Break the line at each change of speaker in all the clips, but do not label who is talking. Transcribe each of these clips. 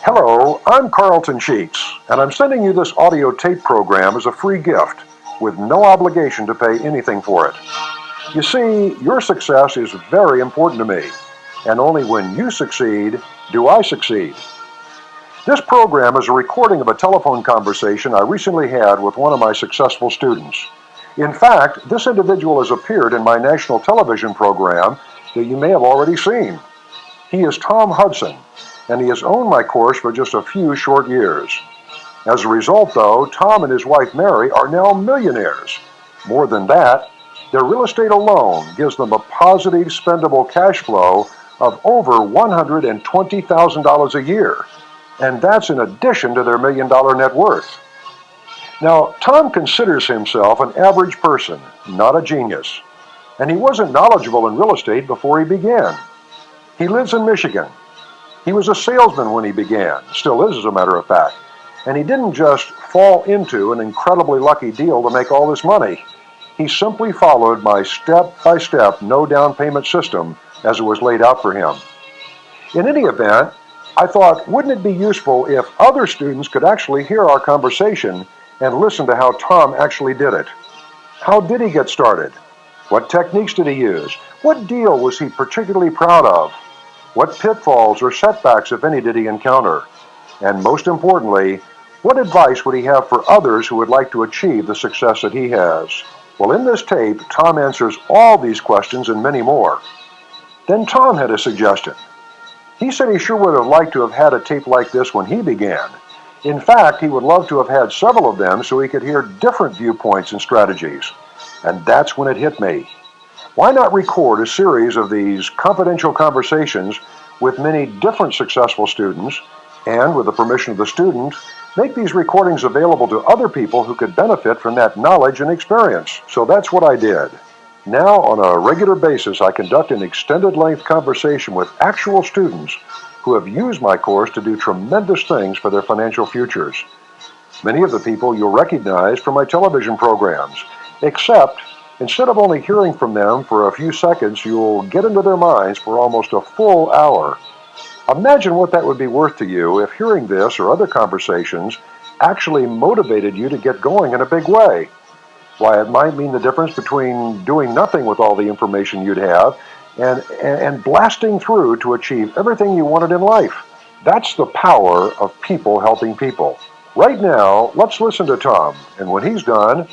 Hello, I'm Carleton Sheets, and I'm sending you this audio tape program as a free gift with no obligation to pay anything for it. You see, your success is very important to me, and only when you succeed do I succeed. This program is a recording of a telephone conversation I recently had with one of my successful students. In fact, this individual has appeared in my national television program that you may have already seen. He is Tom Hudson, and he has owned my course for just a few short years. As a result, though, Tom and his wife Mary are now millionaires. More than that, their real estate alone gives them a positive spendable cash flow of over $120,000 a year, and that's in addition to their $1 million net worth. Now, Tom considers himself an average person, not a genius, and he wasn't knowledgeable in real estate before he began. He lives in Michigan. He was a salesman when he began, still is as a matter of fact, and he didn't just fall into an incredibly lucky deal to make all this money. He simply followed my step-by-step no down payment system as it was laid out for him. In any event, I thought, wouldn't it be useful if other students could actually hear our conversation and listen to how Tom actually did it? How did he get started? What techniques did he use? What deal was he particularly proud of? What pitfalls or setbacks, if any, did he encounter? And most importantly, what advice would he have for others who would like to achieve the success that he has? Well, in this tape, Tom answers all these questions and many more. Then Tom had a suggestion. He said he sure would have liked to have had a tape like this when he began. In fact, he would love to have had several of them so he could hear different viewpoints and strategies. And that's when it hit me. Why not record a series of these confidential conversations with many different successful students, and with the permission of the student, make these recordings available to other people who could benefit from that knowledge and experience? So that's what I did. Now, on a regular basis, I conduct an extended-length conversation with actual students who have used my course to do tremendous things for their financial futures. Many of the people you'll recognize from my television programs, except instead of only hearing from them for a few seconds, you'll get into their minds for almost a full hour. Imagine what that would be worth to you if hearing this or other conversations actually motivated you to get going in a big way. Why, it might mean the difference between doing nothing with all the information you'd have and blasting through to achieve everything you wanted in life. That's the power of people helping people. Right now, let's listen to Tom, and when he's done,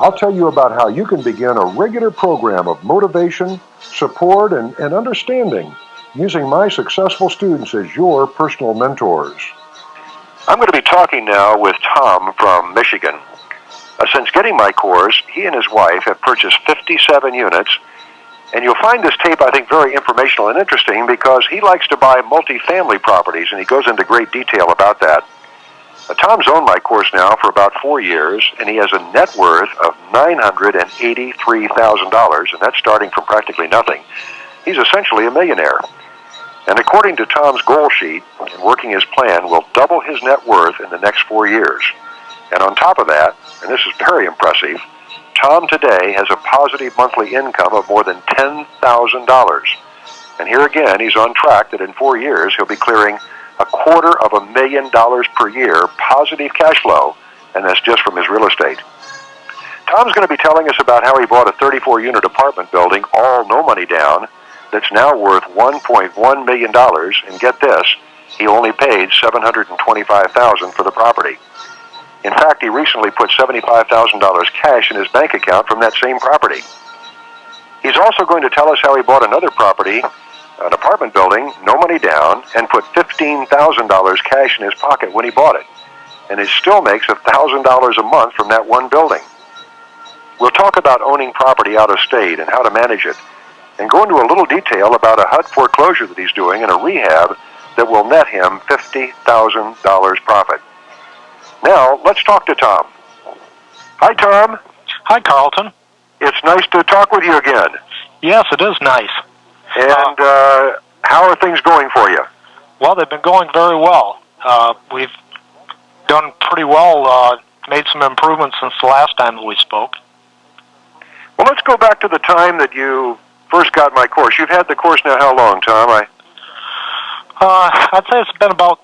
I'll tell you about how you can begin a regular program of motivation, support, and understanding using my successful students as your personal mentors. I'm going to be talking now with Tom from Michigan. Since getting my course, he and his wife have purchased 57 units, and you'll find this tape, I think, very informational and interesting because he likes to buy multifamily properties, and he goes into great detail about that. Tom's owned my course now for about 4 years, and he has a net worth of $983,000, and that's starting from practically nothing. He's essentially a millionaire. And according to Tom's goal sheet, working his plan will double his net worth in the next 4 years. And on top of that, and this is very impressive, Tom today has a positive monthly income of more than $10,000. And here again, he's on track that in 4 years he'll be clearing $250,000 per year positive cash flow, and that's just from his real estate. Tom's going to be telling us about how he bought a 34-unit apartment building, all no money down, that's now worth $1.1 million, and get this, he only paid $725,000 for the property. In fact, he recently put $75,000 cash in his bank account from that same property. He's also going to tell us how he bought another property, an apartment building, no money down, and put $15,000 cash in his pocket when he bought it. And he still makes $1,000 a month from that one building. We'll talk about owning property out of state and how to manage it, and go into a little detail about a HUD foreclosure that he's doing and a rehab that will net him $50,000 profit. Now, let's talk to Tom. Hi, Tom.
Hi, Carleton.
It's nice to talk with you again.
Yes, it is nice.
And how are things going for you?
Well, they've been going very well. We've done pretty well, made some improvements since the last time that we spoke.
Well, let's go back to the time that you first got my course. You've had the course now how long, Tom?
I'd say it's been about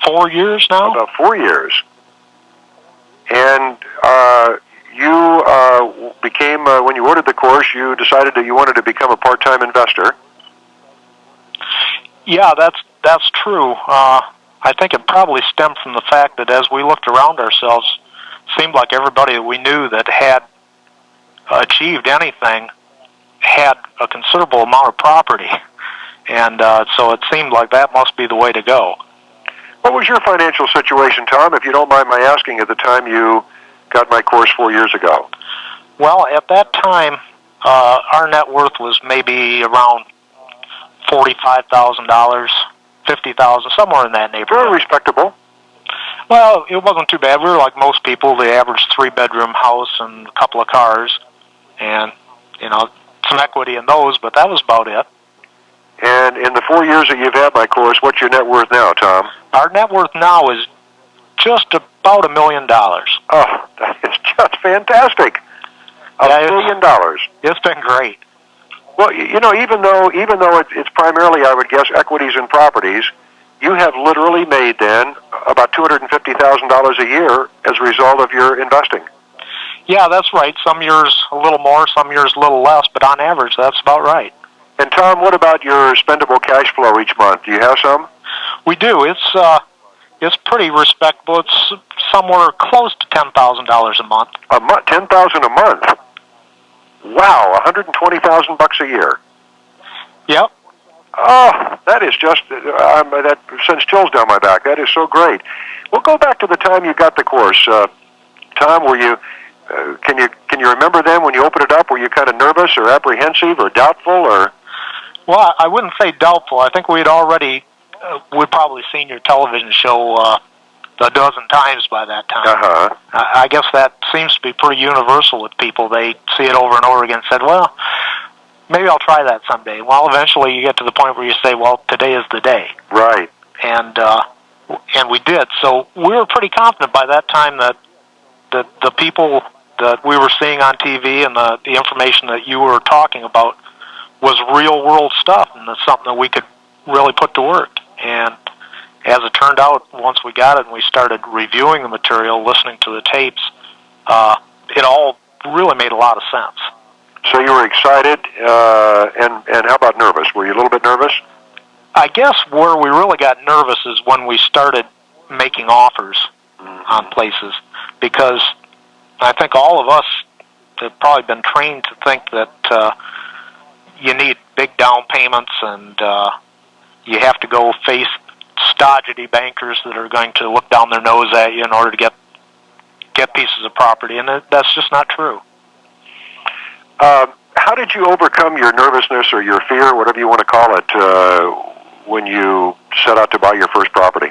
4 years now.
About 4 years. And you became, when you ordered the course, you decided that you wanted to become a part-time investor.
Yeah, that's true. I think it probably stemmed from the fact that as we looked around ourselves, it seemed like everybody that we knew that had achieved anything had a considerable amount of property. And so it seemed like that must be the way to go.
What was your financial situation, Tom, if you don't mind my asking, at the time you got my course 4 years ago?
Well, at that time, our net worth was maybe around $45,000, $50,000, somewhere in that neighborhood.
Very respectable.
Well, it wasn't too bad. We were like most people, the average 3-bedroom house and a couple of cars, and, some equity in those, but that was about it.
And in the 4 years that you've had my course, what's your net worth now, Tom?
Our net worth now is just about $1 million.
Oh, that is just fantastic. $1 million.
It's been great.
Well, even though it's primarily, I would guess, equities and properties, you have literally made then about $250,000 a year as a result of your investing.
Yeah, that's right. Some years a little more, some years a little less, but on average, that's about right.
And Tom, what about your spendable cash flow each month? Do you have some?
We do. It's pretty respectable. It's somewhere close to $10,000 a month.
A month, $10,000 a month. Wow, $120,000 a year.
Yep.
Oh, that is just that sends chills down my back. That is so great. We'll go back to the time you got the course, Tom. Were you? Can you remember then when you opened it up? Were you kind of nervous or apprehensive or doubtful or?
Well, I wouldn't say doubtful. I think we'd already we'd probably seen your television show a dozen times by that time.
Uh-huh.
I guess that seems to be pretty universal with people. They see it over and over again and said, well, maybe I'll try that someday. Well, eventually you get to the point where you say, well, today is the day.
Right.
And we did. So we were pretty confident by that time that the people that we were seeing on TV and the information that you were talking about was real-world stuff, and it's something that we could really put to work. And as it turned out, once we got it and we started reviewing the material, listening to the tapes, it all really made a lot of sense.
So you were excited, and how about nervous? Were you a little bit nervous?
I guess where we really got nervous is when we started making offers on places, because I think all of us have probably been trained to think that you need big down payments and you have to go face stodgy bankers that are going to look down their nose at you in order to get pieces of property, and that's just not true.
How did you overcome your nervousness or your fear, whatever you want to call it, when you set out to buy your first property?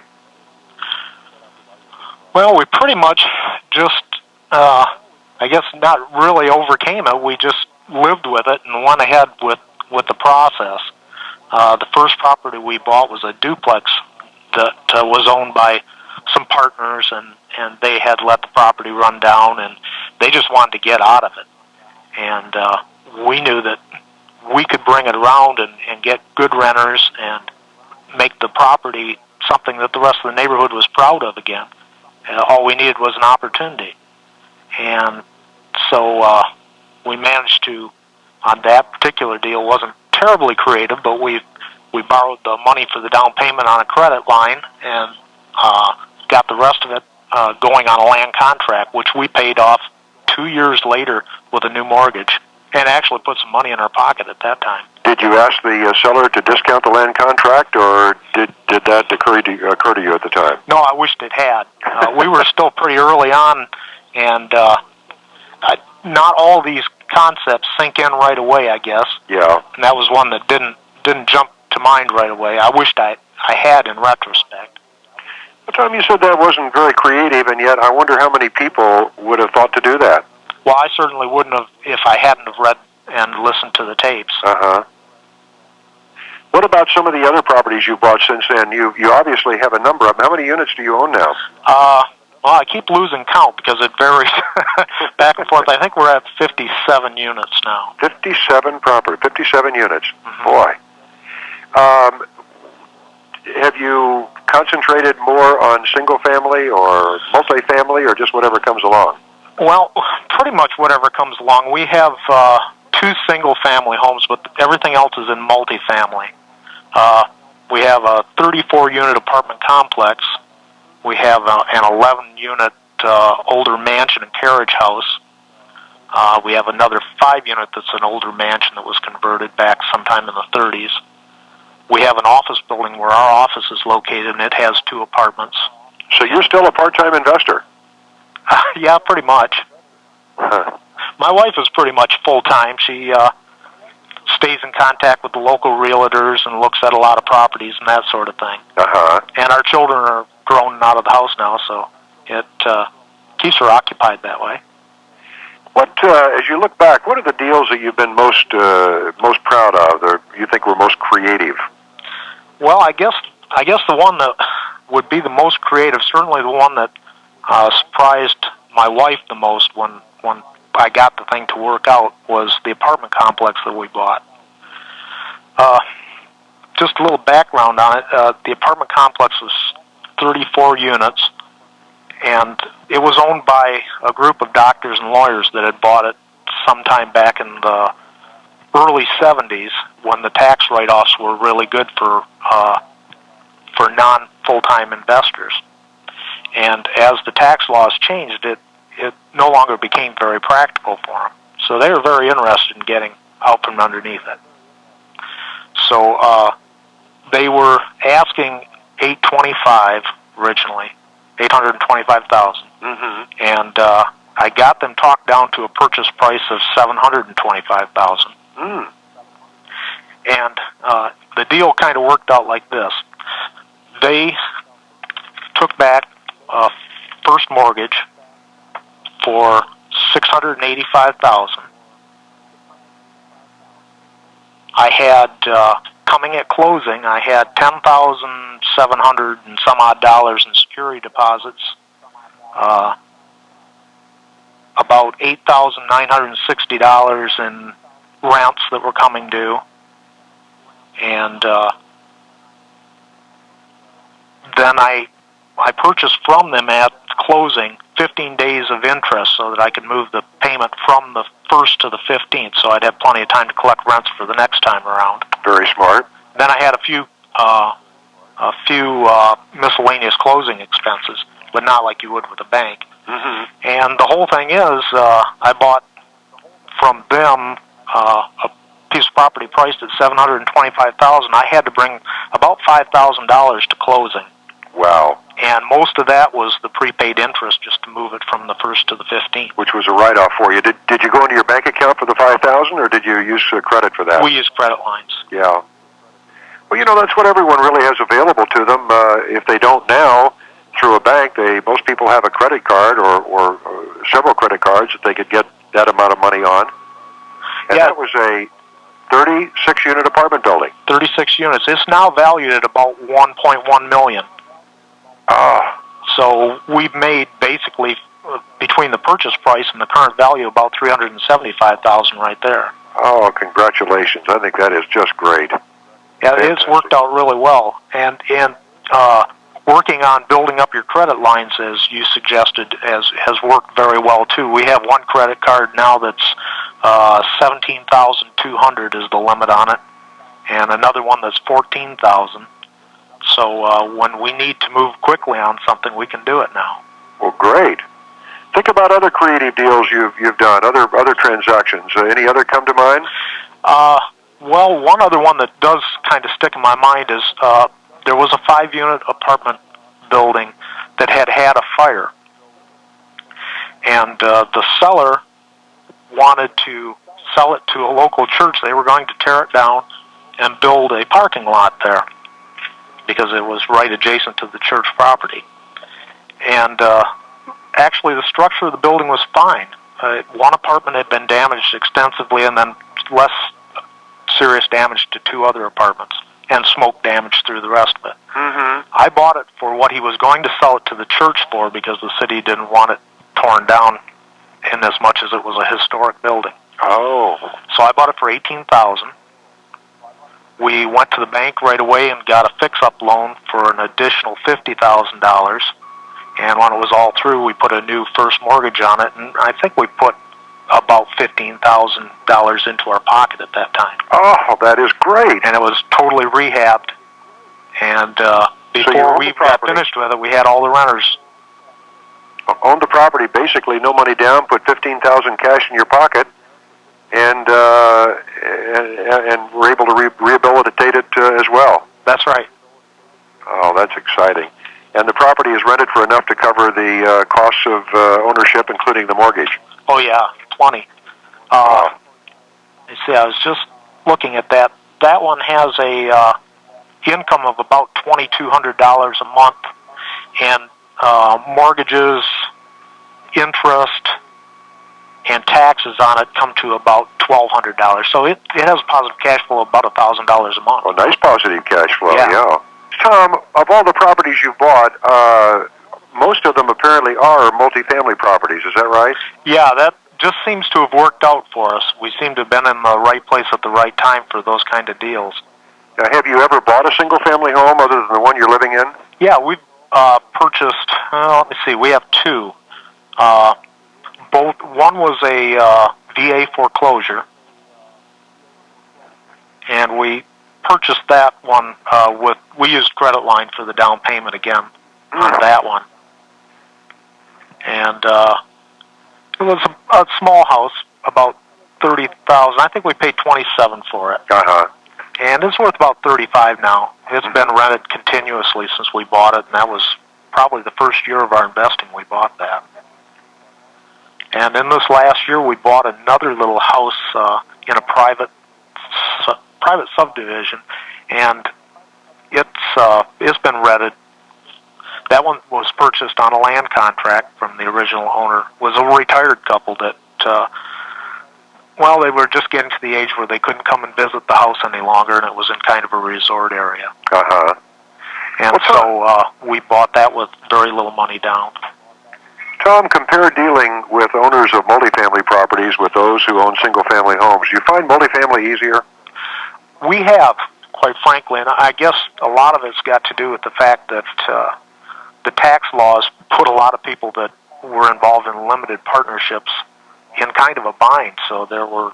Well, we pretty much just, I guess, not really overcame it. We just lived with it and went ahead with the process. The first property we bought was a duplex that was owned by some partners, and they had let the property run down, and they just wanted to get out of it. And we knew that we could bring it around and get good renters and make the property something that the rest of the neighborhood was proud of again. All we needed was an opportunity. And so we managed to, on that particular deal, wasn't terribly creative, but we borrowed the money for the down payment on a credit line and got the rest of it going on a land contract, which we paid off 2 years later with a new mortgage, and actually put some money in our pocket at that time.
Did you ask the seller to discount the land contract, or did that occur to you at the time?
No, I wished it had. We were still pretty early on, and not all these concepts sink in right away, I guess.
Yeah.
And that was one that didn't jump to mind right away. I wished I had in retrospect.
Well, Tom, you said that wasn't very creative, and yet I wonder how many people would have thought to do that.
Well, I certainly wouldn't have if I hadn't have read and listened to the tapes.
Uh-huh. What about some of the other properties you bought since then? You obviously have a number of them. How many units do you own now?
Well, I keep losing count because it varies back and forth. I think we're at 57 units now.
57 units.
Mm-hmm.
Boy. Have you concentrated more on single-family or multifamily or just whatever comes along?
Well, pretty much whatever comes along. We have 2 single-family homes, but everything else is in multifamily. We have a 34-unit apartment complex. We have an 11-unit older mansion and carriage house. We have another 5-unit that's an older mansion that was converted back sometime in the 30s. We have an office building where our office is located, and it has 2 apartments.
So you're still a part-time investor?
Yeah, pretty much.
Huh.
My wife is pretty much full-time. She stays in contact with the local realtors and looks at a lot of properties and that sort of thing.
Uh-huh.
And our children are grown and out of the house now, so it keeps her occupied that way.
What, as you look back, what are the deals that you've been most proud of, or you think were most creative?
Well, I guess the one that would be the most creative, certainly the one that surprised my wife the most when I got the thing to work out, was the apartment complex that we bought. Just a little background on it. The apartment complex was 34 units, and it was owned by a group of doctors and lawyers that had bought it sometime back in the early 70s when the tax write-offs were really good for non-full-time investors. And as the tax laws changed, it no longer became very practical for them. So they were very interested in getting out from underneath it. So they were asking $825 originally, $825,000, and I got them talked down to a purchase price of $725,000. And the deal kind of worked out like this: they took back a first mortgage for $685,000. I had coming at closing, I had $10,700 and some odd dollars in security deposits, about $8,960 in rents that were coming due, and then I purchased from them at closing 15 days of interest so that I could move the payment from the 1st to the 15th, so I'd have plenty of time to collect rents for the next time around.
Very smart.
Then I had a few miscellaneous closing expenses, but not like you would with a bank. And the whole thing is, I bought from them a piece of property priced at $725,000. I had to bring about $5,000 to closing.
Wow.
And most of that was the prepaid interest just to move it from the 1st to the 15th.
Which was a write-off for you. Did you go into your bank account for the $5,000, or did you use credit for that?
We used credit lines.
Yeah. Well, that's what everyone really has available to them. If they don't now, through a bank, most people have a credit card or several credit cards that they could get that amount of money on. And that was a 36-unit apartment building. 36
units. It's now valued at about $1.1 million. So we've made basically between the purchase price and the current value about $375,000 right there.
Oh, congratulations! I think that is just great.
Yeah, it's worked out really well, and working on building up your credit lines, as you suggested, has worked very well too. We have one credit card now that's $17,200 is the limit on it, and another one that's $14,000. So when we need to move quickly on something, we can do it now.
Well, great. Think about other creative deals you've done, other transactions. Any other come to mind?
Well, one other one that does kind of stick in my mind is there was a 5-unit apartment building that had a fire, and the seller wanted to sell it to a local church. They were going to tear it down and build a parking lot there because it was right adjacent to the church property. And actually, the structure of the building was fine. One apartment had been damaged extensively, and then less serious damage to 2 other apartments, and smoke damage through the rest of it. I bought it for what he was going to sell it to the church for because the city didn't want it torn down in as much as it was a historic building.
Oh.
So I bought it for $18,000. we went to the bank right away and got a fix-up loan for an additional $50,000. And when it was all through, we put a new first mortgage on it, and I think we put about $15,000 into our pocket at that time.
Oh, that is great.
And it was totally rehabbed. And before we got finished with it, we had all the renters.
Owned the property, basically no money down, put $15,000 cash in your pocket, and were able to rehabilitate it as well.
That's right.
Oh, that's exciting. And the property is rented for enough to cover the costs of ownership, including the mortgage.
Oh yeah, plenty. You see, I was just looking at that. That one has a income of about $2,200 a month, and mortgages, interest, and taxes on it come to about $1,200. So it has a positive cash flow of about $1,000 a month.
Oh, nice positive cash flow,
yeah.
Tom, of all the properties you've bought, most of them apparently are multifamily properties. Is that right?
Yeah, that just seems to have worked out for us. We seem to have been in the right place at the right time for those kind of deals.
Now, have you ever bought a single-family home other than the one you're living in?
Yeah, we've purchased, let me see, we have two. One was a VA foreclosure, and we purchased that one we used credit line for the down payment again on that one. And it was a small house, about $30,000. I think we paid $27,000 for it.
Uh-huh.
And it's worth about $35,000 now. It's been rented continuously since we bought it, and that was probably the first year of our investing we bought that. And in this last year, we bought another little house in a private subdivision, and it's been rented. That one was purchased on a land contract from the original owner. It was a retired couple that, they were just getting to the age where they couldn't come and visit the house any longer, and it was in kind of a resort area.
Uh-huh.
And so we bought that with very little money down.
Tom, compare dealing with owners of multifamily properties with those who own single-family homes. Do you find multifamily easier?
We have, quite frankly, and I guess a lot of it's got to do with the fact that the tax laws put a lot of people that were involved in limited partnerships in kind of a bind. So there were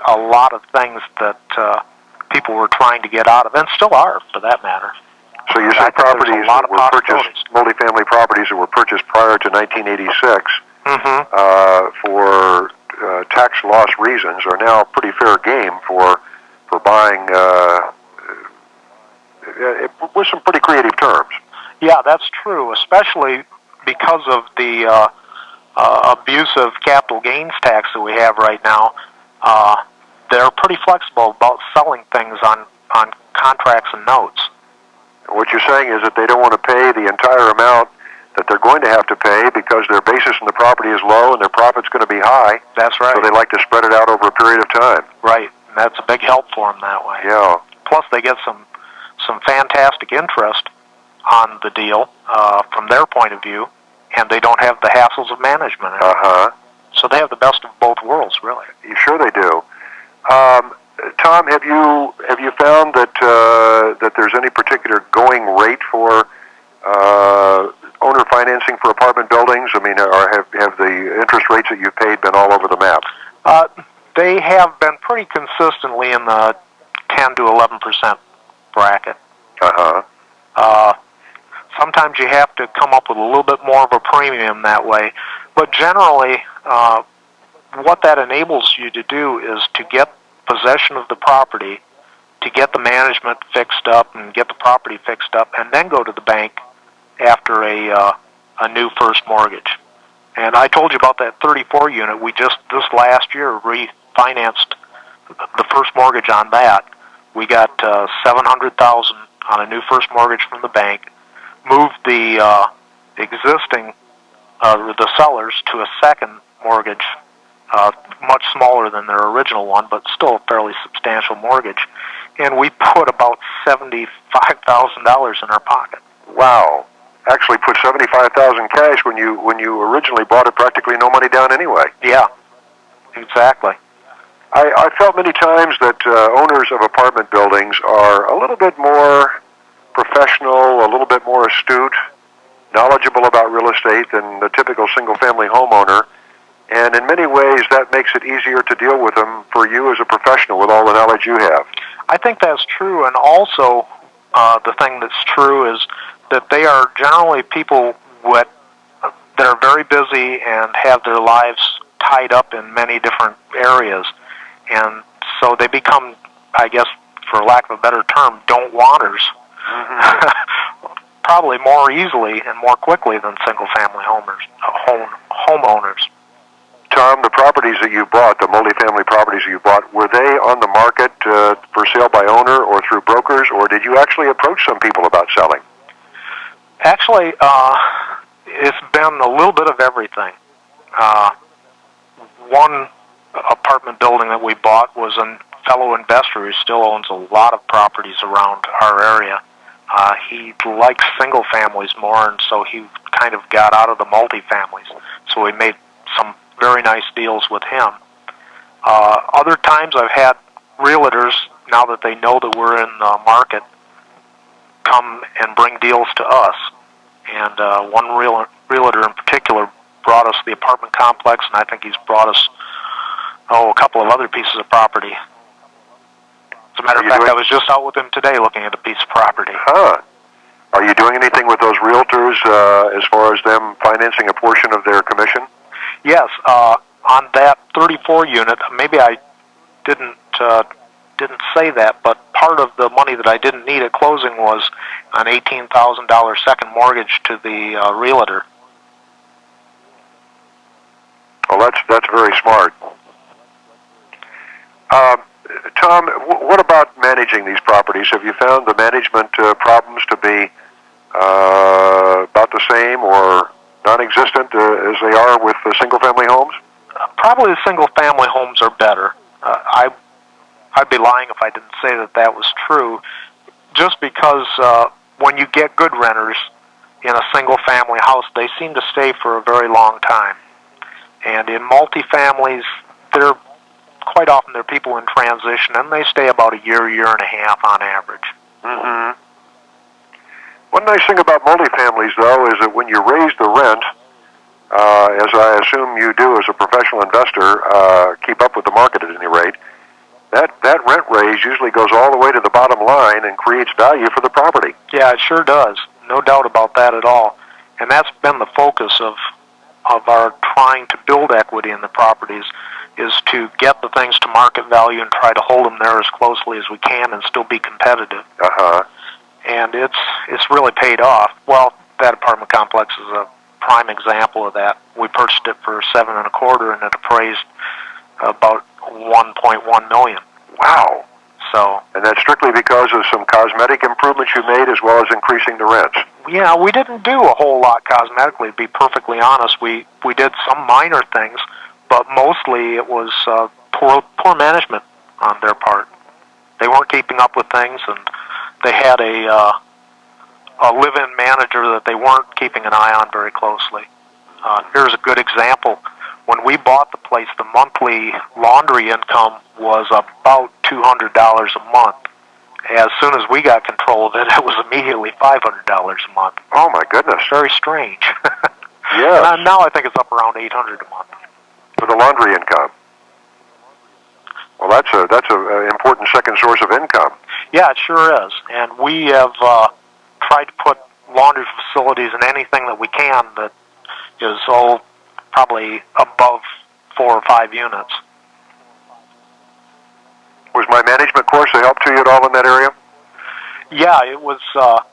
a lot of things that people were trying to get out of, and still are, for that matter.
So you say properties that were purchased, multifamily properties that were purchased prior to 1986 for tax loss reasons are now pretty fair game for buying with some pretty creative terms. Yeah,
that's true, especially because of the abusive capital gains tax that we have right now. They're pretty flexible about selling things on contracts and notes.
What you're saying is that they don't want to pay the entire amount that they're going to have to pay because their basis in the property is low and their profit's going to be high.
That's right.
So they like to spread it out over a period of time.
Right. And that's a big help for them that way.
Yeah.
Plus, they get some fantastic interest on the deal from their point of view, and they don't have the hassles of management.
Uh-huh.
So they have the best of both worlds, really.
Sure they do. Tom, have you found that that there's any particular going rate for owner financing for apartment buildings? I mean, have the interest rates that you've paid been all over the map?
They have been pretty consistently in the 10 to 11% bracket.
Uh-huh.
Sometimes you have to come up with a little bit more of a premium that way, but generally, what that enables you to do is to get possession of the property, to get the management fixed up and get the property fixed up, and then go to the bank after a new first mortgage. And I told you about that 34 unit. We just this last year refinanced the first mortgage on that. We got $700,000 on a new first mortgage from the bank. Moved the existing the sellers to a second mortgage, much smaller than their original one, but still a fairly substantial mortgage. And we put about $75,000 in our pocket.
Wow. Actually put $75,000 cash when you originally bought it, practically no money down anyway.
Yeah, exactly.
I felt many times that owners of apartment buildings are a little bit more professional, a little bit more astute, knowledgeable about real estate than the typical single-family homeowner. And in many ways, that makes it easier to deal with them for you as a professional with all the knowledge you have.
I think that's true, and also the thing that's true is that they are generally people that are very busy and have their lives tied up in many different areas. And so they become, I guess, for lack of a better term, don't-wanters. Mm-hmm. Probably more easily and more quickly than single-family homeowners.
Tom, the properties that you bought, the multifamily properties that you bought, were they on the market for sale by owner or through brokers, or did you actually approach some people about selling?
Actually, it's been a little bit of everything. One apartment building that we bought was a fellow investor who still owns a lot of properties around our area. He likes single families more, and so he kind of got out of the multifamilies. So we made some very nice deals with him. Other times I've had realtors, now that they know that we're in the market, come and bring deals to us. And one realtor in particular brought us the apartment complex, and I think he's brought us, a couple of other pieces of property. As a matter of fact, I was just out with him today looking at a piece of property.
Huh. Are you doing anything with those realtors as far as them financing a portion of their commission?
Yes. On that 34 unit, maybe I didn't say that, but part of the money that I didn't need at closing was an $18,000 second mortgage to the realtor.
Well, that's very smart. Tom, what about managing these properties? Have you found the management problems to be about the same or non-existent as they are with the single-family homes?
Probably the single-family homes are better. I'd be lying if I didn't say that was true, just because when you get good renters in a single-family house, they seem to stay for a very long time. And in multifamilies, quite often they're people in transition, and they stay about a year and a half on average.
Mm-hmm. One nice thing about multifamilies, though, is that when you raise the rent, as I assume you do as a professional investor, keep up with the market at any rate, that rent raise usually goes all the way to the bottom line and creates value for the property.
Yeah, it sure does. No doubt about that at all. And that's been the focus of our trying to build equity in the properties, is to get the things to market value and try to hold them there as closely as we can and still be competitive.
Uh-huh.
And it's really paid off. Well, that apartment complex is a prime example of that. We purchased it for $7.25, and it appraised about $1.1 million.
Wow.
So.
And that's strictly because of some cosmetic improvements you made, as well as increasing the rents.
Yeah, we didn't do a whole lot cosmetically, to be perfectly honest. We did some minor things, but mostly it was poor management on their part. They weren't keeping up with things, and they had a live-in manager that they weren't keeping an eye on very closely. Here's a good example. When we bought the place, the monthly laundry income was about $200 a month. As soon as we got control of it, it was immediately $500 a month.
Oh, my goodness.
Very strange.
Yes.
And now I think it's up around $800 a month.
For the laundry income. Well, that's a important second source of income.
Yeah, it sure is. And we have tried to put laundry facilities in anything that we can that is probably above 4 or 5 units.
Was my management course a help to you at all in that area?
Yeah, it was a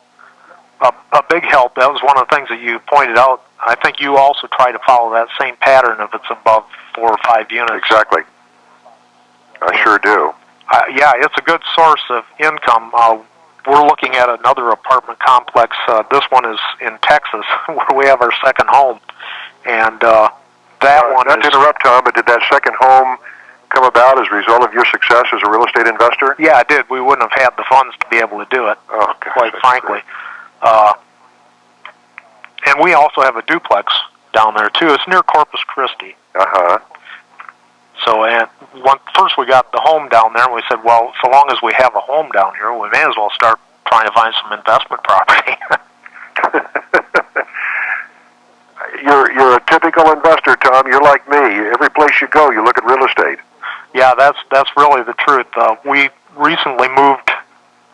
big help. That was one of the things that you pointed out. I think you also try to follow that same pattern if it's above 4 or 5 units.
Exactly. I sure do.
Yeah, it's a good source of income. We're looking at another apartment complex. This one is in Texas, where we have our second home. And that one
Not to interrupt, Tom, but did that second home come about as a result of your success as a real estate investor?
Yeah, it did. We wouldn't have had the funds to be able to do it, quite frankly. And we also have a duplex down there, too. It's near Corpus Christi.
Uh-huh.
So, and first we got the home down there, and we said, well, so long as we have a home down here, we may as well start trying to find some investment property.
You're a typical investor, Tom. You're like me. Every place you go, you look at real estate.
Yeah, that's really the truth. We recently moved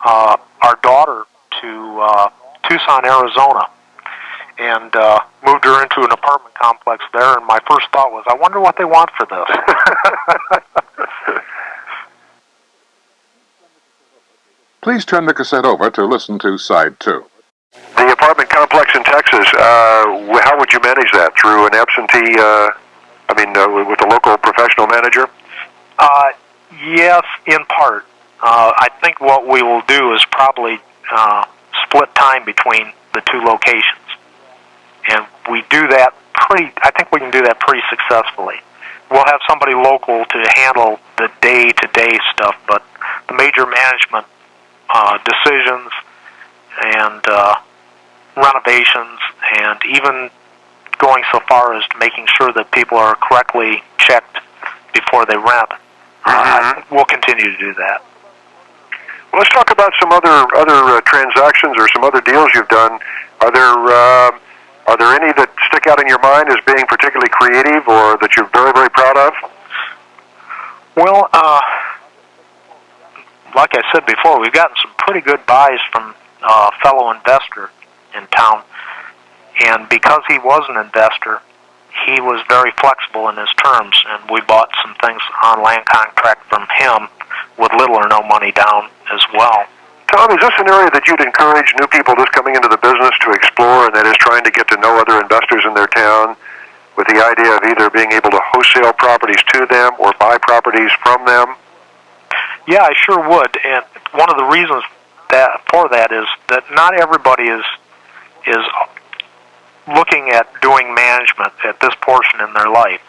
our daughter to Tucson, Arizona, and moved her into an apartment complex there, and my first thought was, I wonder what they want for this.
Please turn the cassette over to listen to side 2.
The apartment complex in Texas, how would you manage that? Through an absentee, with a local professional manager?
Yes, in part. I think what we will do is probably split time between the two locations. And we do that I think we can do that pretty successfully. We'll have somebody local to handle the day-to-day stuff, but the major management decisions and renovations, and even going so far as to making sure that people are correctly checked before they rent, we'll continue to do that.
Well, let's talk about some other transactions or some other deals you've done. Are there any that stick out in your mind as being particularly creative or that you're very, very proud of?
Well, like I said before, we've gotten some pretty good buys from a fellow investor in town, and because he was an investor, he was very flexible in his terms, and we bought some things on land contract from him with little or no money down as well.
Tom, is this an area that you'd encourage new people just coming into the business to explore, and that is trying to get to know other investors in their town with the idea of either being able to wholesale properties to them or buy properties from them?
Yeah, I sure would, and one of the reasons for that is that not everybody is looking at doing management at this portion in their life,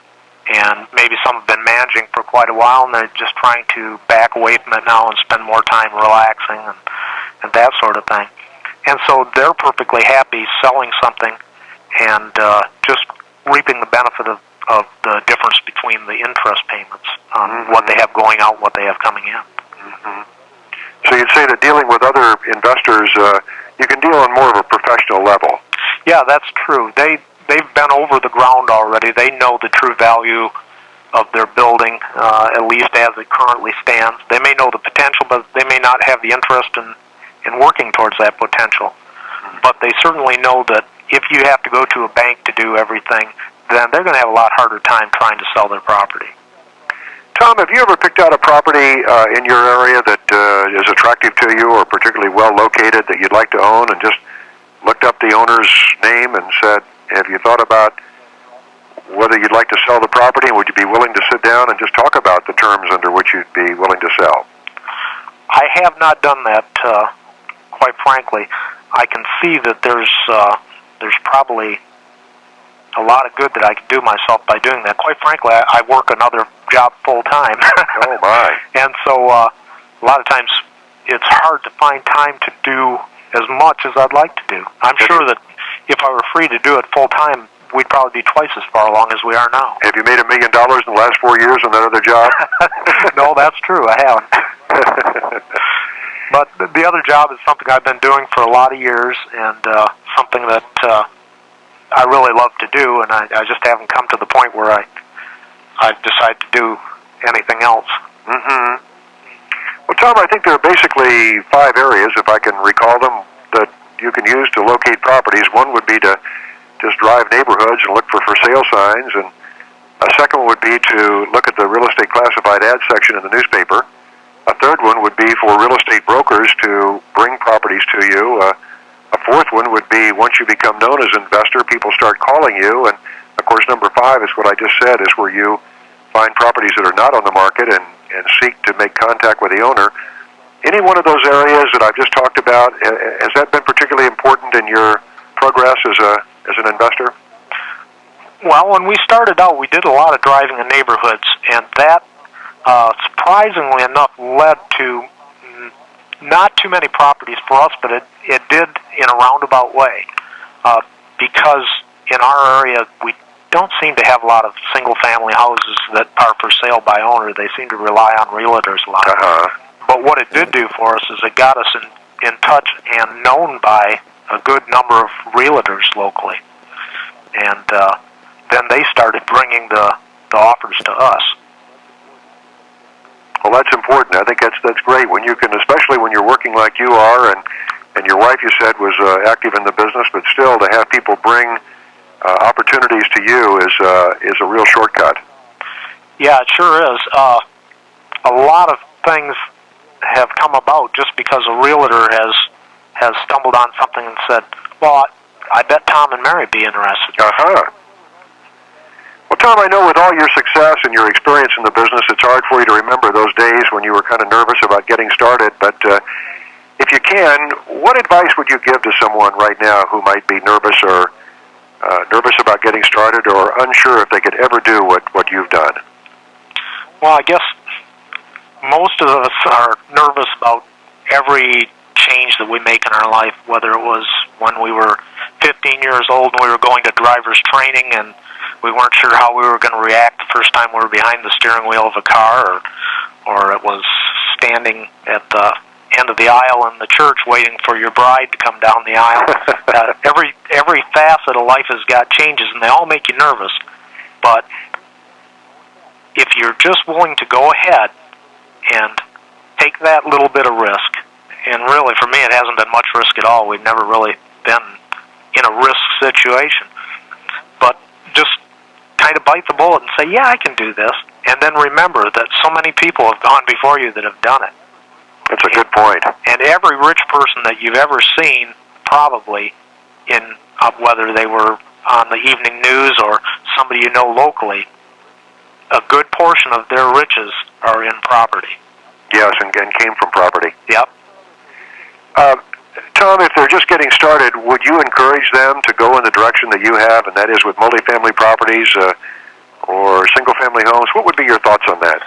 and maybe some have been managing for quite a while, and they're just trying to back away from it now and spend more time relaxing and that sort of thing. And so they're perfectly happy selling something and just reaping the benefit of the difference between the interest payments on what they have going out and what they have coming in.
So you'd say that dealing with other investors, you can deal on more of a professional level.
Yeah, that's true. They've been over the ground already. They know the true value of their building, at least as it currently stands. They may know the potential, but they may not have the interest in working towards that potential. But they certainly know that if you have to go to a bank to do everything, then they're going to have a lot harder time trying to sell their property.
Tom, have you ever picked out a property in your area that is attractive to you or particularly well located that you'd like to own, and just looked up the owner's name and said, have you thought about whether you'd like to sell the property, and would you be willing to sit down and just talk about the terms under which you'd be willing to sell?
I have not done that, quite frankly. I can see that there's probably a lot of good that I could do myself by doing that. Quite frankly, I work another job full time.
Oh my!
And so a lot of times it's hard to find time to do as much as I'd like to do. I'm sure that if I were free to do it full time, we'd probably be twice as far along as we are now.
Have you made $1 million in the last 4 years on that other job?
No, that's true. I haven't. But the other job is something I've been doing for a lot of years, and something that I really love to do, and I just haven't come to the point where I decide to do anything else.
Mm-hmm. Well, Tom, I think there are basically 5 areas, if I can recall them, that you can use to locate properties. One would be to just drive neighborhoods and look for sale signs, and a second would be to look at the real estate classified ad section in the newspaper. A third one would be for real estate brokers to bring properties to you. A fourth one would be once you become known as an investor, people start calling you. And, of course, number 5 is what I just said, is where you find properties that are not on the market and seek to make contact with the owner. Any one of those areas that I've just talked about, has that been particularly important in your progress as an investor?
Well, when we started out, we did a lot of driving in neighborhoods, and that, surprisingly enough, led to not too many properties for us, but it did in a roundabout way. Because in our area, we don't seem to have a lot of single-family houses that are for sale by owner. They seem to rely on realtors a lot. But what it did do for us is it got us in touch and known by a good number of realtors locally. And then they started bringing the offers to us.
Well, that's important. I think that's great when you can, especially when you're working like you are, and your wife, you said, was active in the business, but still to have people bring opportunities to you is a real shortcut.
Yeah, it sure is. A lot of things have come about just because a realtor has stumbled on something and said, well, I bet Tom and Mary be interested.
Well, Tom, I know with all your success and your experience in the business, it's hard for you to remember those days when you were kind of nervous about getting started, but if you can, what advice would you give to someone right now who might be nervous or nervous about getting started or unsure if they could ever do what you've done?
Well, I guess most of us are nervous about every change that we make in our life, whether it was when we were 15 years old and we were going to driver's training and we weren't sure how we were going to react the first time we were behind the steering wheel of a car, or it was standing at the end of the aisle in the church waiting for your bride to come down the aisle. Every facet of life has got changes, and they all make you nervous. But if you're just willing to go ahead and take that little bit of risk, and really for me it hasn't been much risk at all. We've never really been in a risk situation. But just kind of bite the bullet and say, yeah, I can do this. And then remember that so many people have gone before you that have done it.
That's a good point.
And every rich person that you've ever seen, probably, in whether they were on the evening news or somebody you know locally, a good portion of their riches are in property.
Yes, and came from property.
Yep.
Tom, if they're just getting started, would you encourage them to go in the direction that you have, and that is with multifamily properties or single-family homes? What would be your thoughts on that?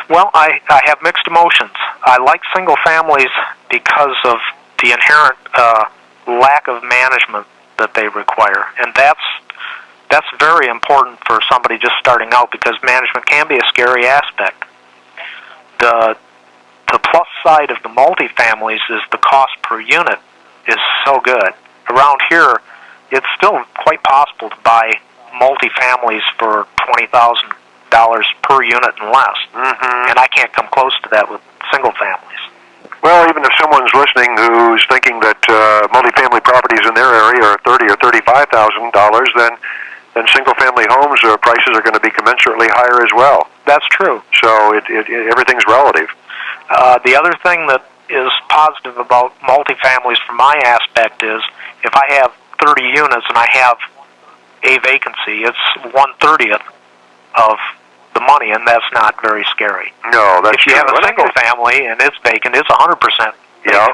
Well, I have mixed emotions. I like single families because of the inherent lack of management that they require, and that's very important for somebody just starting out because management can be a scary aspect. The plus side of the multifamilies is the cost per unit is so good. Around here, it's still quite possible to buy multifamilies for $20,000 per unit and less.
Mm-hmm.
And I can't come close to that with single families.
Well, even if someone's listening who's thinking that multifamily properties in their area are $30,000 or $35,000, then single-family homes prices are going to be commensurately higher as well.
That's true.
So everything's relative.
The other thing that is positive about multifamilies from my aspect is if I have 30 units and I have a vacancy, it's 1/30th of the money, and that's not very scary.
No, that's
if you have a single family and it's vacant, it's 100% vacant.
Yeah.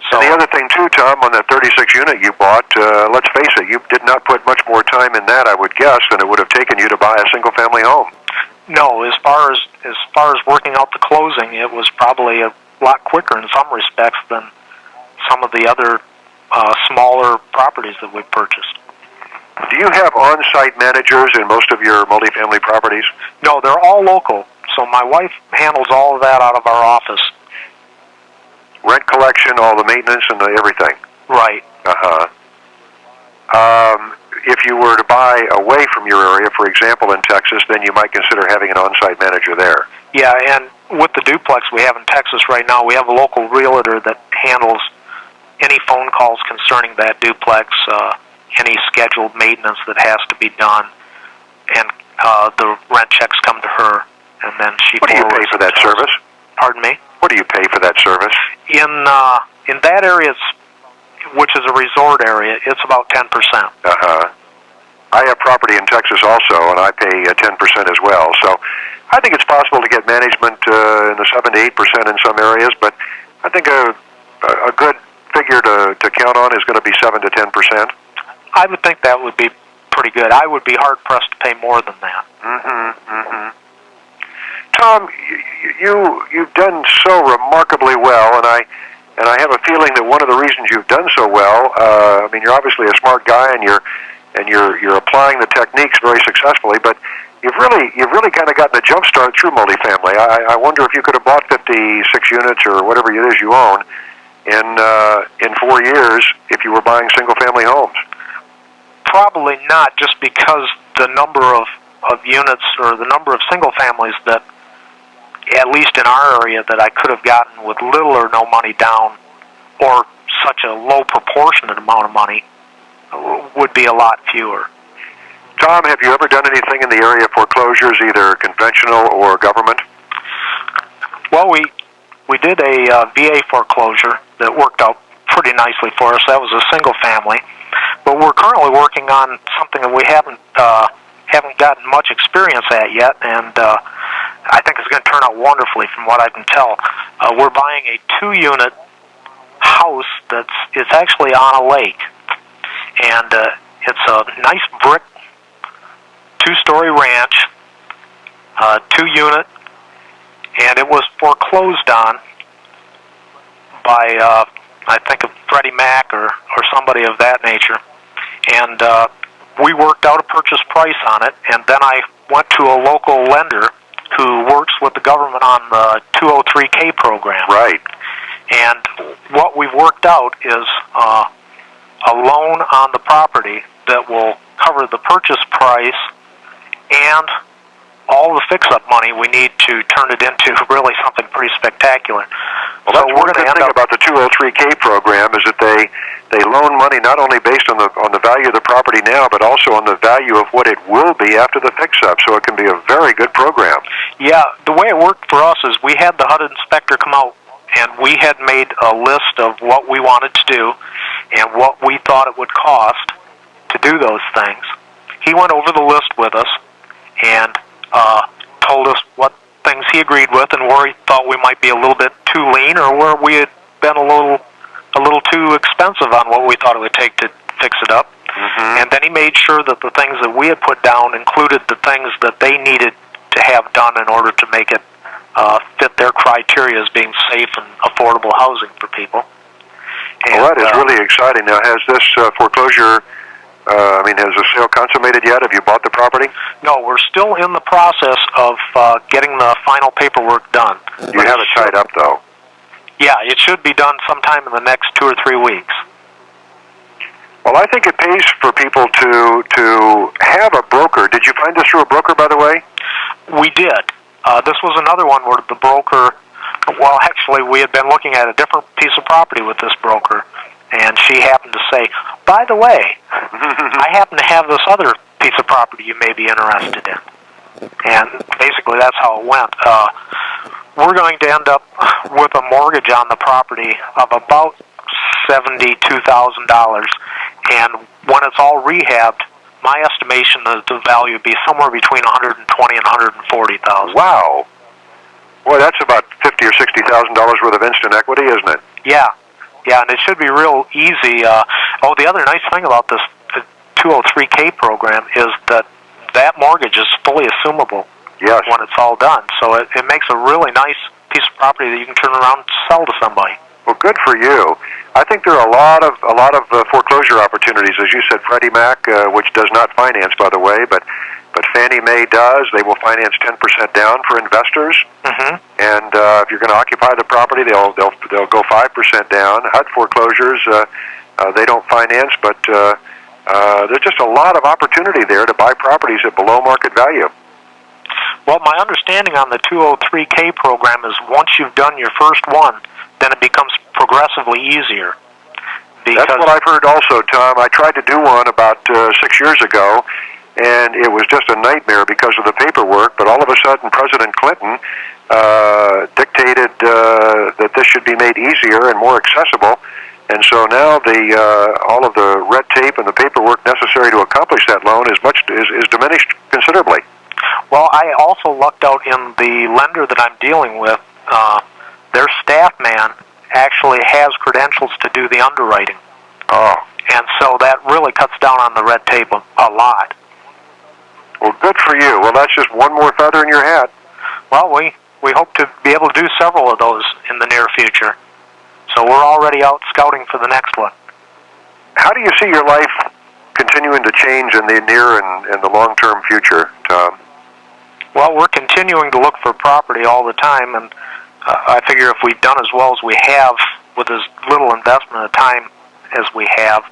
So and the other thing too, Tom, on that 36 unit you bought, let's face it, you did not put much more time in that, I would guess, than it would have taken you to buy a single family home.
No, as far as working out the closing, it was probably a lot quicker in some respects than some of the other smaller properties that we've purchased.
Do you have on-site managers in most of your multifamily properties?
No, they're all local. So my wife handles all of that out of our office.
Rent collection, all the maintenance, and everything.
Right.
If you were to buy away from your area, for example, in Texas, then you might consider having an on-site manager there.
Yeah, and with the duplex we have in Texas right now, we have a local realtor that handles any phone calls concerning that duplex, any scheduled maintenance that has to be done, and the rent checks come to her, and then she.
What do you pay for that service?
Pardon me?
What do you pay for that service?
In that area, which is a resort area, it's about 10%.
I have property in Texas also, and I pay 10% as well. So I think it's possible to get management in the 7 to 8% in some areas, but I think a good figure to count on is going to be 7 to 10%.
I would think that would be pretty good. I would be hard-pressed to pay more than that.
Tom, you've done so remarkably well, and I have a feeling that one of the reasons you've done so well, I mean, you're obviously a smart guy, and you're and you're applying the techniques very successfully. But you've really kind of gotten a jump start through multifamily. I wonder if you could have bought 56 units or whatever it is you own in 4 years if you were buying single family homes.
Probably not, just because the number of units or the number of single families that, at least in our area, that I could have gotten with little or no money down, or such a low proportionate amount of money, would be a lot fewer.
Tom, have you ever done anything in the area of foreclosures, either conventional or government?
Well, we did a VA foreclosure that worked out pretty nicely for us. That was a single family. But we're currently working on something that we haven't gotten much experience at yet, and I think it's going to turn out wonderfully from what I can tell. We're buying a 2-unit house it's actually on a lake, and it's a nice brick 2-story ranch, 2-unit, and it was foreclosed on by I think of Freddie Mac or somebody of that nature. And we worked out a purchase price on it, and then I went to a local lender who works with the government on the 203K program.
Right.
And what we've worked out is a loan on the property that will cover the purchase price and all the fix-up money we need to turn it into really something pretty spectacular.
Well, that's one good thing about the 203K program is that they loan money not only based on the value of the property now, but also on the value of what it will be after the fix-up, so it can be a very good program.
Yeah, the way it worked for us is we had the HUD inspector come out, and we had made a list of what we wanted to do and what we thought it would cost to do those things. He went over the list with us and told us what things he agreed with and where he thought we might be a little bit too lean or where we had been a little too expensive on what we thought it would take to fix it up.
Mm-hmm.
And then he made sure that the things that we had put down included the things that they needed to have done in order to make it fit their criteria as being safe and affordable housing for people. And,
well, that is really exciting. Now, has this foreclosure, has the sale consummated yet? Have you bought the property?
No, we're still in the process of getting the final paperwork done.
You have it tied up, though.
Yeah, it should be done sometime in the next 2 or 3 weeks.
Well, I think it pays for people to have a broker. Did you find this through a broker, by the way?
We did. This was another one where the broker, well, actually, we had been looking at a different piece of property with this broker, and she happened to say, by the way, I happen to have this other piece of property you may be interested in. And basically that's how it went. We're going to end up with a mortgage on the property of about $72,000, and when it's all rehabbed, my estimation is the value would be somewhere between $120,000 and $140,000.
Wow. Boy, that's about $50,000 or $60,000 worth of instant equity, isn't it?
Yeah, and it should be real easy. The other nice thing about this 203K program is that mortgage is fully assumable.
Yes.
When it's all done, so it makes a really nice piece of property that you can turn around and sell to somebody.
Well, good for you. I think there are a lot of foreclosure opportunities, as you said. Freddie Mac, which does not finance, by the way, but Fannie Mae does. They will finance 10% down for investors,
mm-hmm.
and if you're going to occupy the property, they'll go 5% down. HUD foreclosures, they don't finance, but there's just a lot of opportunity there to buy properties at below market value.
Well, my understanding on the 203K program is once you've done your first one, then it becomes progressively easier.
That's what I've heard also, Tom. I tried to do one about 6 years ago, and it was just a nightmare because of the paperwork, but all of a sudden President Clinton dictated that this should be made easier and more accessible, and so now all of the red tape and the paperwork necessary to accomplish that loan is diminished considerably.
Well, I also lucked out in the lender that I'm dealing with. Their staff man actually has credentials to do the underwriting.
Oh.
And so that really cuts down on the red tape a lot.
Well, good for you. Well, that's just one more feather in your hat.
Well, we hope to be able to do several of those in the near future. So we're already out scouting for the next one.
How do you see your life continuing to change in the near and the long-term future, Tom?
Well, we're continuing to look for property all the time, and I figure if we've done as well as we have with as little investment of time as we have,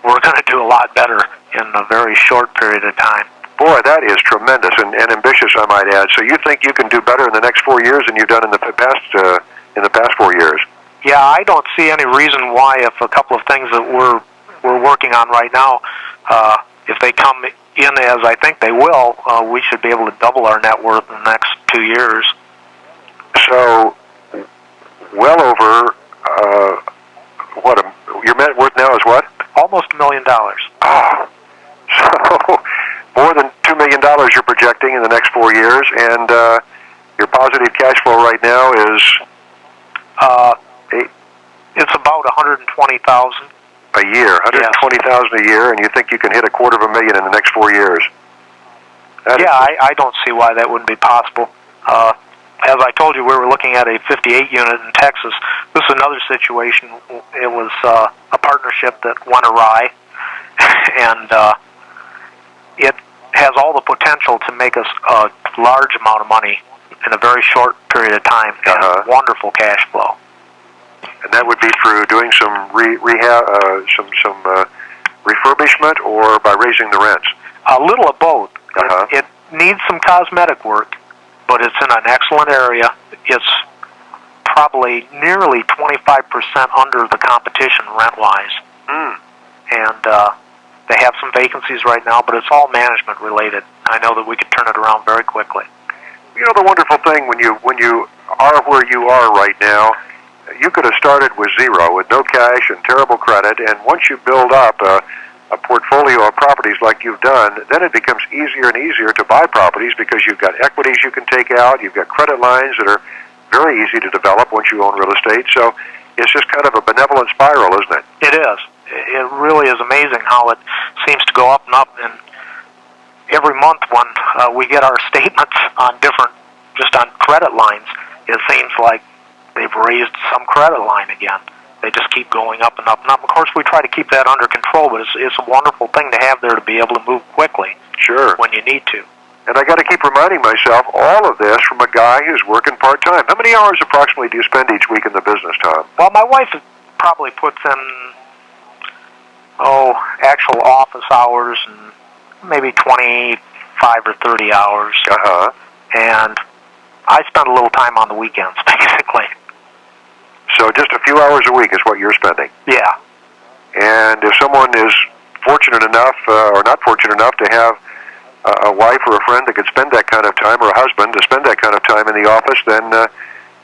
we're going to do a lot better in a very short period of time.
Boy, that is tremendous and ambitious, I might add. So you think you can do better in the next 4 years than you've done in the past 4 years?
Yeah, I don't see any reason why, if a couple of things that we're working on right now, if they come in as I think they will, we should be able to double our net worth in the next 2 years.
So, well over your net worth now is what?
Almost $1 million.
Oh, so more than $2 million you're projecting in the next 4 years, and your positive cash flow right now is
it's about $120,000
a year, $120,000 a year, and you think you can hit $250,000 in the next 4 years?
I don't see why that wouldn't be possible. As I told you, we were looking at a 58 unit in Texas. This is another situation. It was a partnership that went awry, and it has all the potential to make us a large amount of money in a very short period of time, and wonderful cash flow.
And that would be through doing some rehab, some refurbishment, or by raising the rents?
A little of both. It needs some cosmetic work, but it's in an excellent area. It's probably nearly 25% under the competition rent-wise. And they have some vacancies right now, but it's all management related. I know that we could turn it around very quickly.
You know, the wonderful thing when you are where you are right now, you could have started with zero, with no cash and terrible credit, and once you build up a portfolio of properties like you've done, then it becomes easier and easier to buy properties because you've got equities you can take out, you've got credit lines that are very easy to develop once you own real estate. So it's just kind of a benevolent spiral, isn't it?
It is. It really is amazing how it seems to go up and up, and every month when we get our statements on just on credit lines, it seems like they've raised some credit line again. They just keep going up and up and up. Of course, we try to keep that under control, but it's a wonderful thing to have there to be able to move quickly.
Sure.
When you need to.
And I got to keep reminding myself all of this from a guy who's working part-time. How many hours approximately do you spend each week in the business, Tom?
Well, my wife probably puts in, actual office hours and maybe 25 or 30 hours. And I spend a little time on the weekends, basically.
So just a few hours a week is what you're spending?
Yeah.
And if someone is fortunate enough, or not fortunate enough, to have a wife or a friend that could spend that kind of time, or a husband to spend that kind of time in the office, then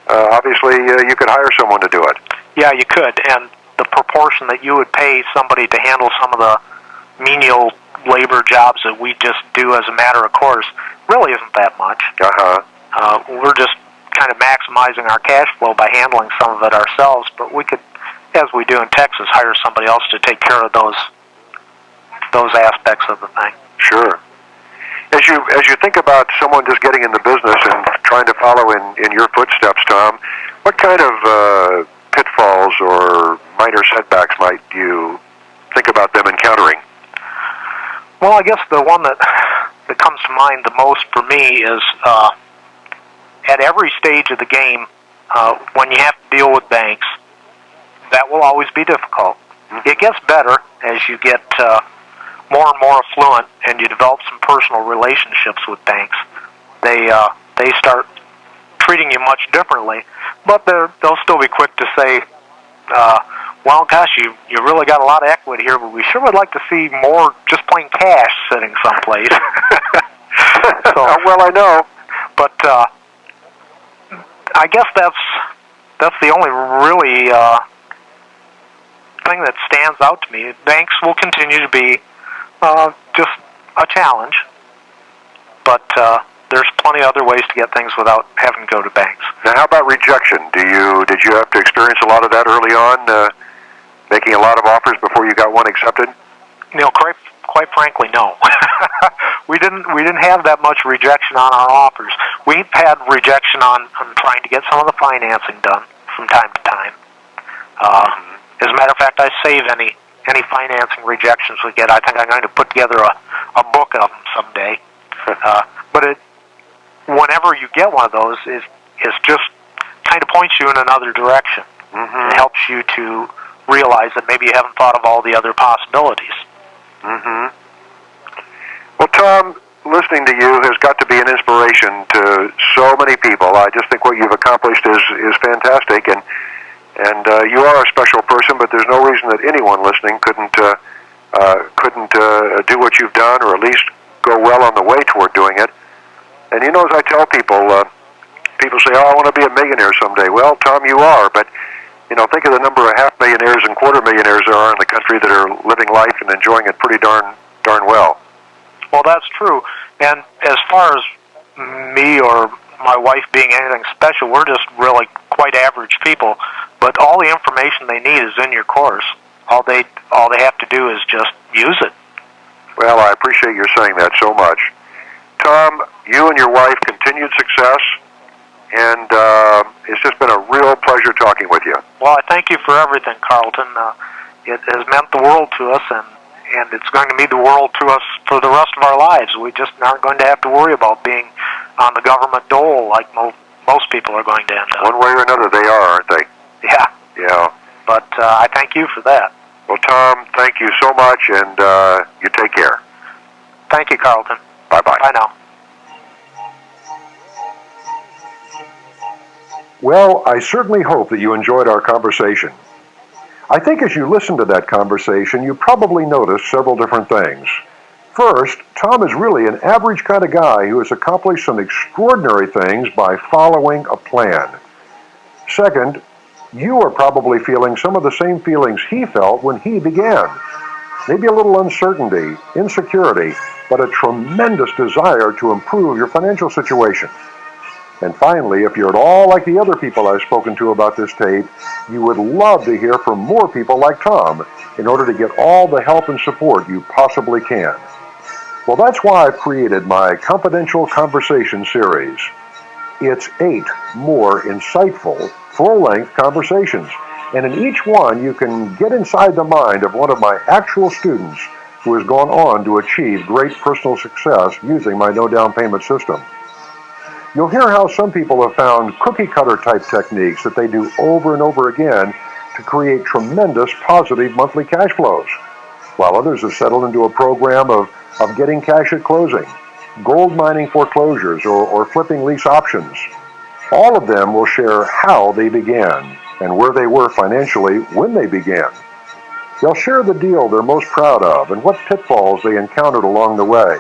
obviously you could hire someone to do it. Yeah,
you could. And the proportion that you would pay somebody to handle some of the menial labor jobs that we just do as a matter of course really isn't that much. We're just kind of maximizing our cash flow by handling some of it ourselves, but we could, as we do in Texas, hire somebody else to take care of those aspects of the thing.
Sure. As you think about someone just getting in the business and trying to follow in your footsteps, Tom, what kind of pitfalls or minor setbacks might you think about them encountering?
Well, I guess the one that comes to mind the most for me is at every stage of the game, when you have to deal with banks, that will always be difficult. It gets better as you get more and more affluent and you develop some personal relationships with banks. They start treating you much differently, but they'll still be quick to say, well, gosh, you really got a lot of equity here, but we sure would like to see more just plain cash sitting someplace.
Well, I know.
But I guess that's the only really thing that stands out to me. Banks will continue to be just a challenge, but there's plenty of other ways to get things without having to go to banks.
Now, how about rejection? Did you have to experience a lot of that early on, making a lot of offers before you got one accepted?
Quite frankly, no. We didn't have that much rejection on our offers. We've had rejection on trying to get some of the financing done from time to time. As a matter of fact, I save any any financing rejections we get. I think I'm going to put together a book of them someday. But whenever you get one of those, is just kind of points you in another direction.
Mm-hmm.
It helps you to realize that maybe you haven't thought of all the other possibilities.
Mm-hmm. Well, Tom, listening to you has got to be an inspiration to so many people. I just think what you've accomplished is fantastic, and you are a special person. But there's no reason that anyone listening couldn't do what you've done, or at least go well on the way toward doing it. And you know, as I tell people, people say, "Oh, I want to be a millionaire someday." Well, Tom, you are, but you know, think of the number of half-millionaires and quarter-millionaires there are in the country that are living life and enjoying it pretty darn well.
Well, that's true. And as far as me or my wife being anything special, we're just really quite average people. But all the information they need is in your course. All they have to do is just use it.
Well, I appreciate your saying that so much. Tom, you and your wife, continued success, and it's just been a real pleasure talking with you.
Well, I thank you for everything, Carleton. It has meant the world to us, and it's going to mean the world to us for the rest of our lives. We just aren't going to have to worry about being on the government dole like most people are going to end up.
One way or another, they are, aren't they?
Yeah.
Yeah.
But I thank you for that.
Well, Tom, thank you so much, and you take care.
Thank you, Carleton.
Bye-bye.
Bye now.
Well, I certainly hope that you enjoyed our conversation. I think as you listened to that conversation, you probably noticed several different things. First, Tom is really an average kind of guy who has accomplished some extraordinary things by following a plan. Second, you are probably feeling some of the same feelings he felt when he began. Maybe a little uncertainty, insecurity, but a tremendous desire to improve your financial situation. And finally, if you're at all like the other people I've spoken to about this tape, you would love to hear from more people like Tom in order to get all the help and support you possibly can. Well, that's why I've created my Confidential Conversation series. It's 8 more insightful, full-length conversations, and in each one you can get inside the mind of one of my actual students who has gone on to achieve great personal success using my no-down payment system. You'll hear how some people have found cookie-cutter type techniques that they do over and over again to create tremendous positive monthly cash flows, while others have settled into a program of getting cash at closing, gold mining foreclosures, or flipping lease options. All of them will share how they began and where they were financially when they began. They'll share the deal they're most proud of and what pitfalls they encountered along the way.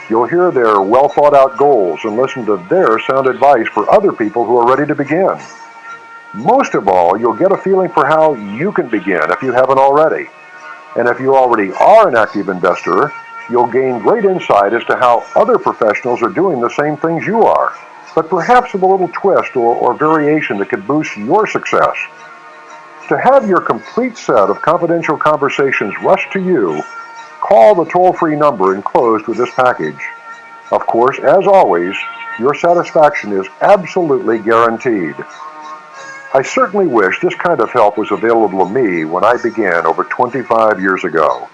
You'll hear their well-thought-out goals and listen to their sound advice for other people who are ready to begin. Most of all, you'll get a feeling for how you can begin if you haven't already. And if you already are an active investor, you'll gain great insight as to how other professionals are doing the same things you are, but perhaps with a little twist or variation that could boost your success. To have your complete set of confidential conversations rushed to you, call the toll-free number enclosed with this package. Of course, as always, your satisfaction is absolutely guaranteed. I certainly wish this kind of help was available to me when I began over 25 years ago.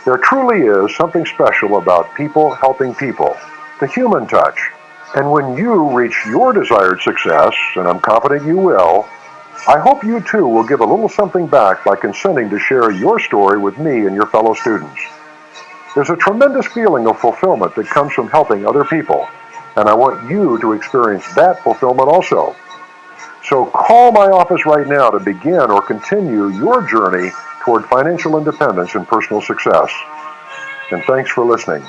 There truly is something special about people helping people, the human touch. And when you reach your desired success, and I'm confident you will, I hope you too will give a little something back by consenting to share your story with me and your fellow students. There's a tremendous feeling of fulfillment that comes from helping other people, and I want you to experience that fulfillment also. So call my office right now to begin or continue your journey toward financial independence and personal success. And thanks for listening.